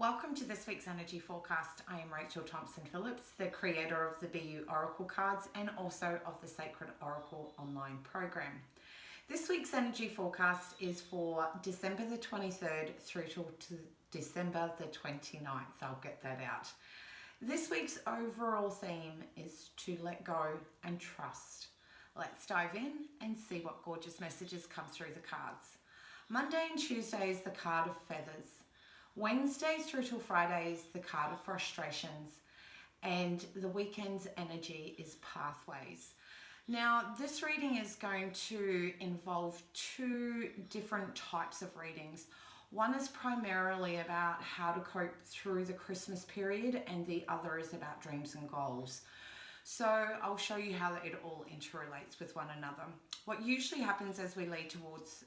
Welcome to this week's energy forecast. I am Rachel Thompson Phillips, the creator of the BU Oracle cards and also of the Sacred Oracle online program. This week's energy forecast is for December the 23rd through to December the 29th. I'll get that out. This week's overall theme is to let go and trust. Let's dive in and see what gorgeous messages come through the cards. Monday and Tuesday is the card of feathers. Wednesday through till Friday is the card of frustrations, and the weekend's energy is pathways. Now, this reading is going to involve two different types of readings. One is primarily about how to cope through the Christmas period, and the other is about dreams and goals. So I'll show you how it all interrelates with one another. What usually happens as we lead towards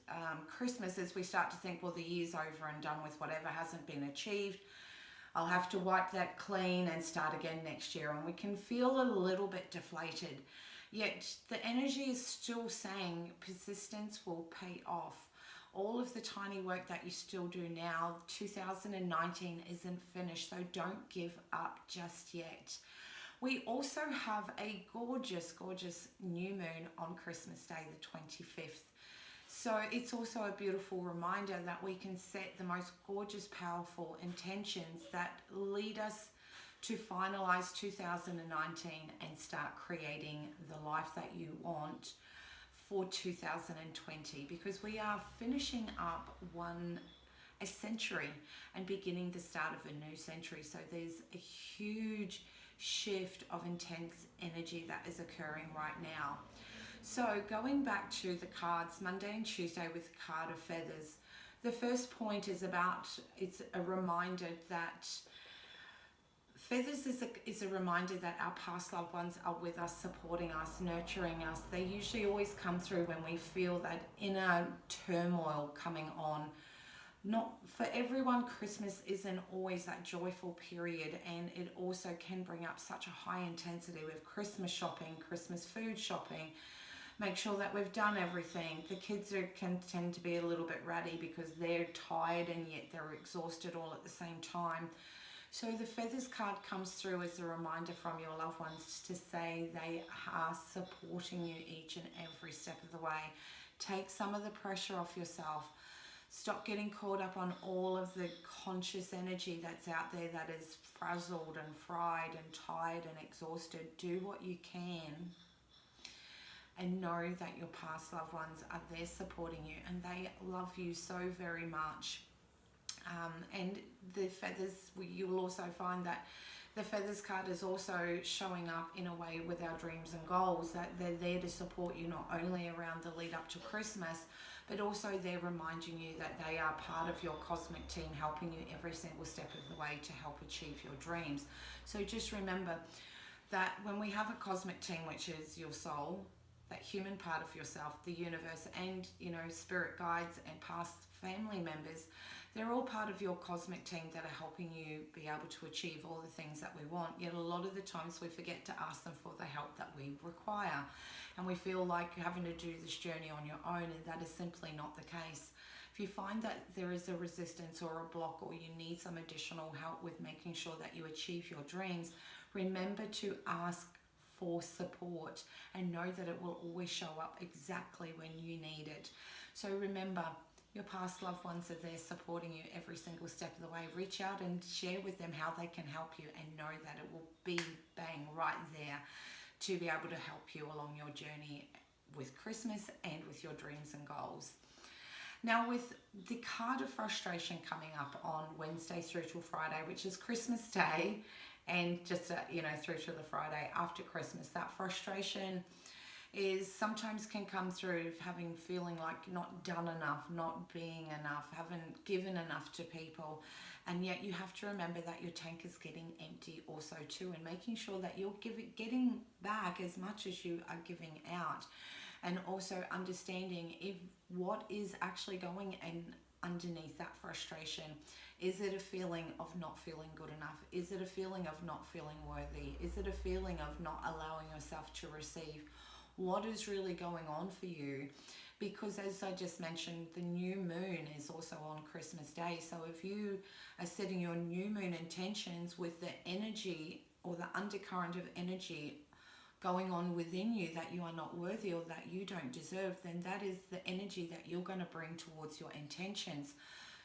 Christmas is we start to think, well, the year's over and done with whatever hasn't been achieved. I'll have to wipe that clean and start again next year. And we can feel a little bit deflated. Yet the energy is still saying persistence will pay off. All of the tiny work that you still do now, 2019 isn't finished, so don't give up just yet. We also have a gorgeous, gorgeous new moon on Christmas Day, the 25th. So it's also a beautiful reminder that we can set the most gorgeous, powerful intentions that lead us to finalize 2019 and start creating the life that you want for 2020, because we are finishing up a century and beginning the start of a new century. So there's a huge shift of intense energy that is occurring right now. So going back to the cards, Monday and Tuesday with the card of feathers, the first point is it's a reminder that feathers is a reminder that our past loved ones are with us, supporting us, nurturing us. They usually always come through when we feel that inner turmoil coming on. Not for everyone, Christmas isn't always that joyful period, and it also can bring up such a high intensity with Christmas shopping, Christmas food shopping. Make sure that we've done everything. The kids can tend to be a little bit ratty because they're tired and yet they're exhausted all at the same time. So the feathers card comes through as a reminder from your loved ones to say they are supporting you each and every step of the way. Take some of the pressure off yourself. Stop getting caught up on all of the conscious energy that's out there that is frazzled and fried and tired and exhausted. Do what you can and know that your past loved ones are there supporting you and they love you so very much. And the feathers, you'll also find that the feathers card is also showing up in a way with our dreams and goals, that they're there to support you not only around the lead up to Christmas, but also they're reminding you that they are part of your cosmic team, helping you every single step of the way to help achieve your dreams. So just remember that when we have a cosmic team, which is your soul, that human part of yourself, the universe, and spirit guides and past family members, they're all part of your cosmic team that are helping you be able to achieve all the things that we want. Yet a lot of the times we forget to ask them for the help that we require. And we feel like having to do this journey on your own, and that is simply not the case. If you find that there is a resistance or a block, or you need some additional help with making sure that you achieve your dreams, remember to ask for support and know that it will always show up exactly when you need it. So remember, your past loved ones are there supporting you every single step of the way. Reach out and share with them how they can help you, and know that it will be bang right there to be able to help you along your journey with Christmas and with your dreams and goals. Now, with the card of frustration coming up on Wednesday through till Friday, which is Christmas Day, and just through to the Friday after Christmas, that frustration is sometimes can come through feeling like not done enough, not being enough, haven't given enough to people. And yet you have to remember that your tank is getting empty also too, and making sure that you're getting back as much as you are giving out. And also understanding what is actually going and underneath that frustration. Is it a feeling of not feeling good enough? Is it a feeling of not feeling worthy? Is it a feeling of not allowing yourself to receive? What is really going on for you? because as I just mentioned, the new moon is also on Christmas Day. So if you are setting your new moon intentions with the energy or the undercurrent of energy going on within you that you are not worthy or that you don't deserve, then that is the energy that you're going to bring towards your intentions.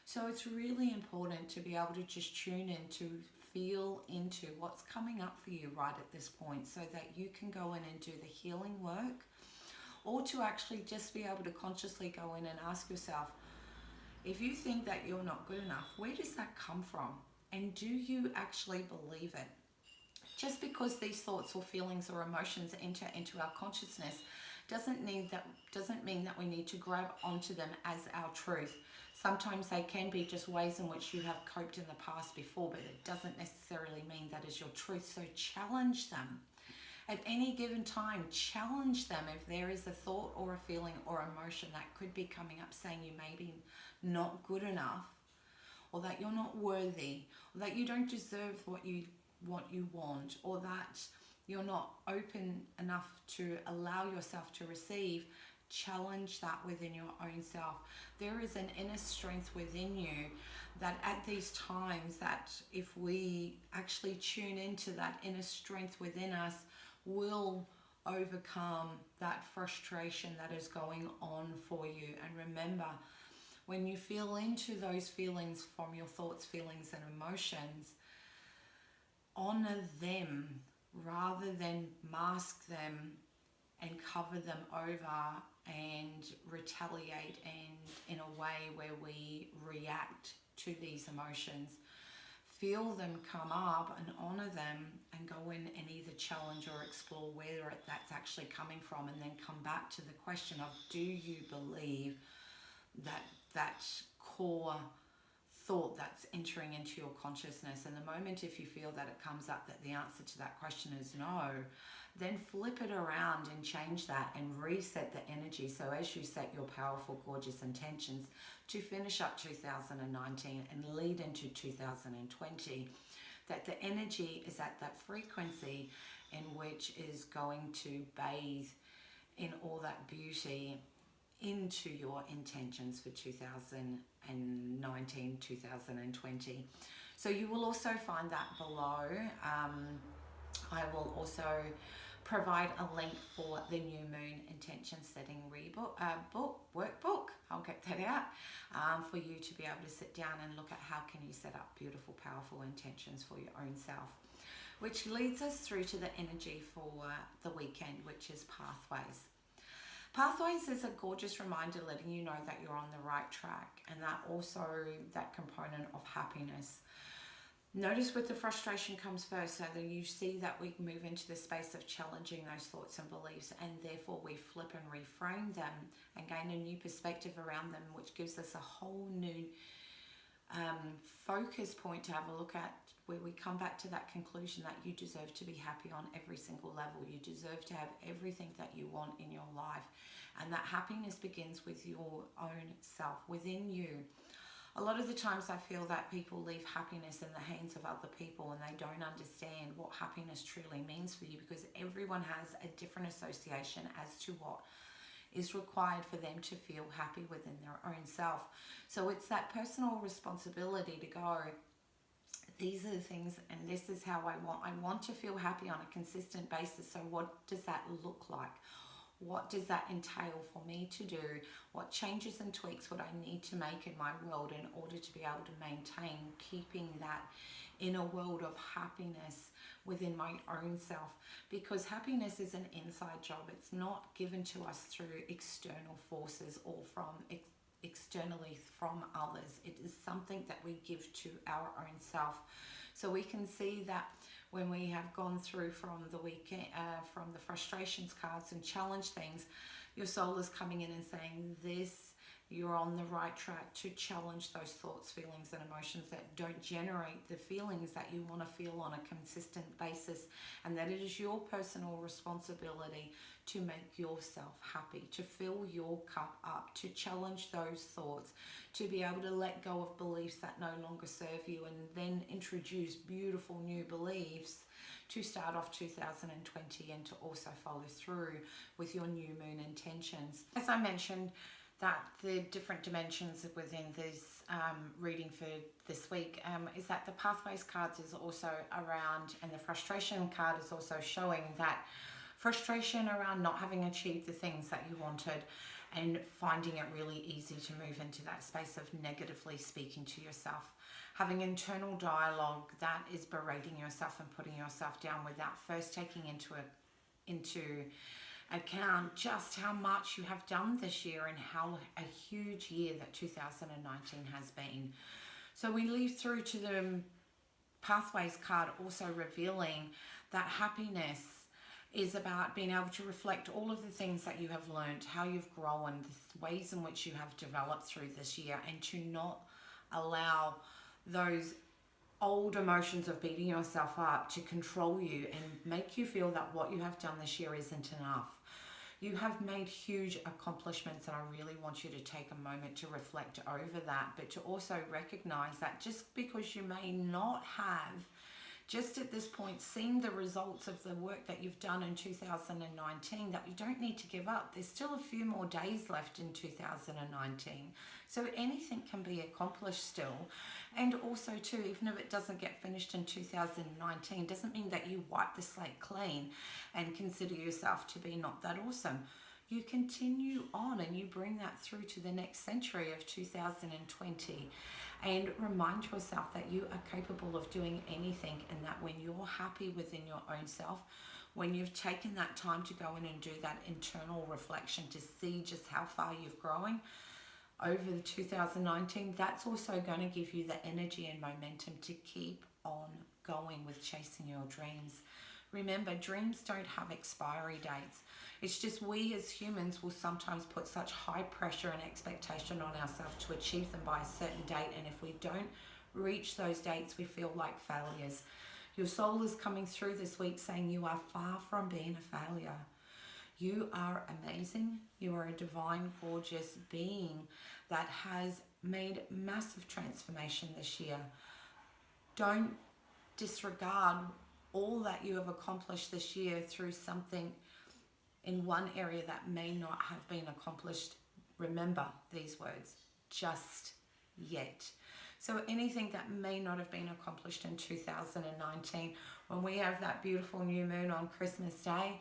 So it's really important to be able to just tune in to feel into what's coming up for you right at this point, so that you can go in and do the healing work, or to actually just be able to consciously go in and ask yourself, if you think that you're not good enough, where does that come from? And do you actually believe it? Just because these thoughts or feelings or emotions enter into our consciousness doesn't mean that we need to grab onto them as our truth. Sometimes they can be just ways in which you have coped in the past before, but it doesn't necessarily mean that is your truth. So challenge them. At any given time, challenge them if there is a thought or a feeling or emotion that could be coming up saying you may be not good enough, or that you're not worthy, or that you don't deserve what you want, or that you're not open enough to allow yourself to receive. Challenge that within your own self. There is an inner strength within you that at these times, that if we actually tune into that inner strength within us, will overcome that frustration that is going on for you. And remember, when you feel into those feelings from your thoughts, feelings and emotions, honor them rather than mask them and cover them over and retaliate, and in a way where we react to these emotions. Feel them come up and honor them, and go in and either challenge or explore where that's actually coming from, and then come back to the question of, do you believe that core thought that's entering into your consciousness? And the moment if you feel that it comes up that the answer to that question is no, then flip it around and change that and reset the energy. So as you set your powerful, gorgeous intentions to finish up 2019 and lead into 2020, that the energy is at that frequency in which is going to bathe in all that beauty into your intentions for 2019, 2020. So you will also find that below. I will also provide a link for the new moon intention setting workbook. I'll get that out for you to be able to sit down and look at how can you set up beautiful, powerful intentions for your own self. Which leads us through to the energy for the weekend, which is pathways. Pathways is a gorgeous reminder letting you know that you're on the right track, and that also that component of happiness. Notice with the frustration comes first, so that you see that we move into the space of challenging those thoughts and beliefs, and therefore we flip and reframe them and gain a new perspective around them, which gives us a whole new focus point to have a look at, where we come back to that conclusion that you deserve to be happy on every single level. You deserve to have everything that you want in your life, and that happiness begins with your own self, within you. A lot of the times I feel that people leave happiness in the hands of other people, and they don't understand what happiness truly means for you, because everyone has a different association as to what is required for them to feel happy within their own self. So it's that personal responsibility to go, these are the things and this is how I want to feel happy on a consistent basis. So what does that look like? What does that entail for me to do? What changes and tweaks would I need to make in my world in order to be able to maintain keeping that inner world of happiness within my own self? Because happiness is an inside job. It's not given to us through external forces or from externally from others. It is something that we give to our own self. So we can see that when we have gone through from the weekend, from the frustrations cards and challenge things, your soul is coming in and saying, this you're on the right track to challenge those thoughts, feelings, and emotions that don't generate the feelings that you want to feel on a consistent basis, and that it is your personal responsibility to make yourself happy, to fill your cup up, to challenge those thoughts, to be able to let go of beliefs that no longer serve you, and then introduce beautiful new beliefs to start off 2020 and to also follow through with your new moon intentions. As I mentioned, that the different dimensions within this reading for this week is that the Pathways cards is also around, and the frustration card is also showing that frustration around not having achieved the things that you wanted and finding it really easy to move into that space of negatively speaking to yourself. Having internal dialogue that is berating yourself and putting yourself down without first taking into account just how much you have done this year and how a huge year that 2019 has been. So we leave through to the Pathways card also revealing that happiness is about being able to reflect all of the things that you have learned, how you've grown, the ways in which you have developed through this year, and to not allow those old emotions of beating yourself up to control you and make you feel that what you have done this year isn't enough. You have made huge accomplishments, and I really want you to take a moment to reflect over that, but to also recognize that just because you may not have just at this point seen the results of the work that you've done in 2019, that you don't need to give up. There's still a few more days left in 2019. So anything can be accomplished still. And also too, even if it doesn't get finished in 2019, doesn't mean that you wipe the slate clean and consider yourself to be not that awesome. You continue on and you bring that through to the next century of 2020, and remind yourself that you are capable of doing anything, and that when you're happy within your own self, when you've taken that time to go in and do that internal reflection to see just how far you've grown over the 2019, that's also going to give you the energy and momentum to keep on going with chasing your dreams. Remember, dreams don't have expiry dates. It's just we as humans will sometimes put such high pressure and expectation on ourselves to achieve them by a certain date, and if we don't reach those dates, we feel like failures. Your soul is coming through this week saying you are far from being a failure. You are amazing. You are a divine, gorgeous being that has made massive transformation this year. Don't disregard all that you have accomplished this year through something in one area that may not have been accomplished. Remember these words, just yet. So anything that may not have been accomplished in 2019, when we have that beautiful new moon on Christmas Day,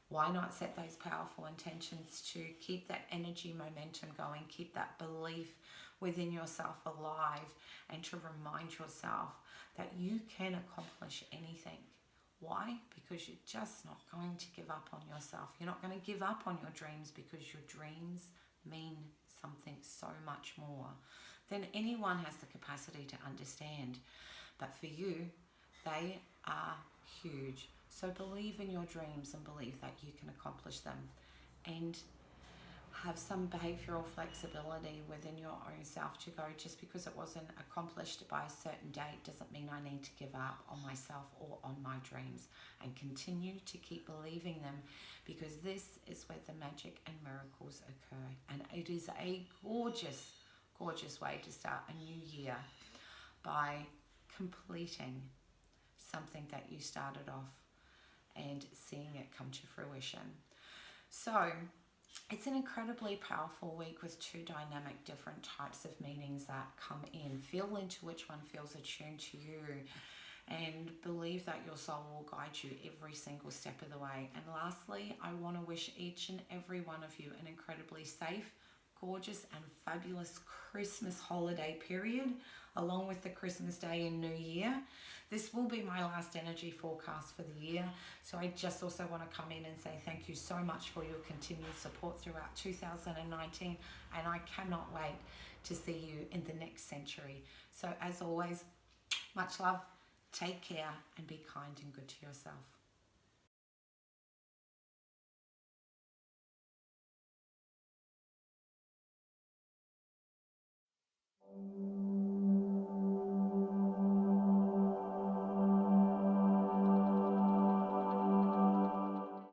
why not set those powerful intentions to keep that energy momentum going, keep that belief within yourself alive, and to remind yourself that you can accomplish anything. Why? Because you're just not going to give up on yourself. You're not going to give up on your dreams, because your dreams mean something so much more than anyone has the capacity to understand. But for you, they are huge. So believe in your dreams and believe that you can accomplish them, and have some behavioral flexibility within your own self to go, just because it wasn't accomplished by a certain date doesn't mean I need to give up on myself or on my dreams, and continue to keep believing them, because this is where the magic and miracles occur. And it is a gorgeous, gorgeous way to start a new year, by completing something that you started off and seeing it come to fruition. So it's an incredibly powerful week with two dynamic different types of meanings that come in. Feel into which one feels attuned to you, and believe that your soul will guide you every single step of the way. And lastly, I want to wish each and every one of you an incredibly safe, gorgeous and fabulous Christmas holiday period, along with the Christmas Day and New Year. This will be my last energy forecast for the year, so I just also want to come in and say thank you so much for your continued support throughout 2019, and I cannot wait to see you in the next century. So as always, much love, take care, and be kind and good to yourself.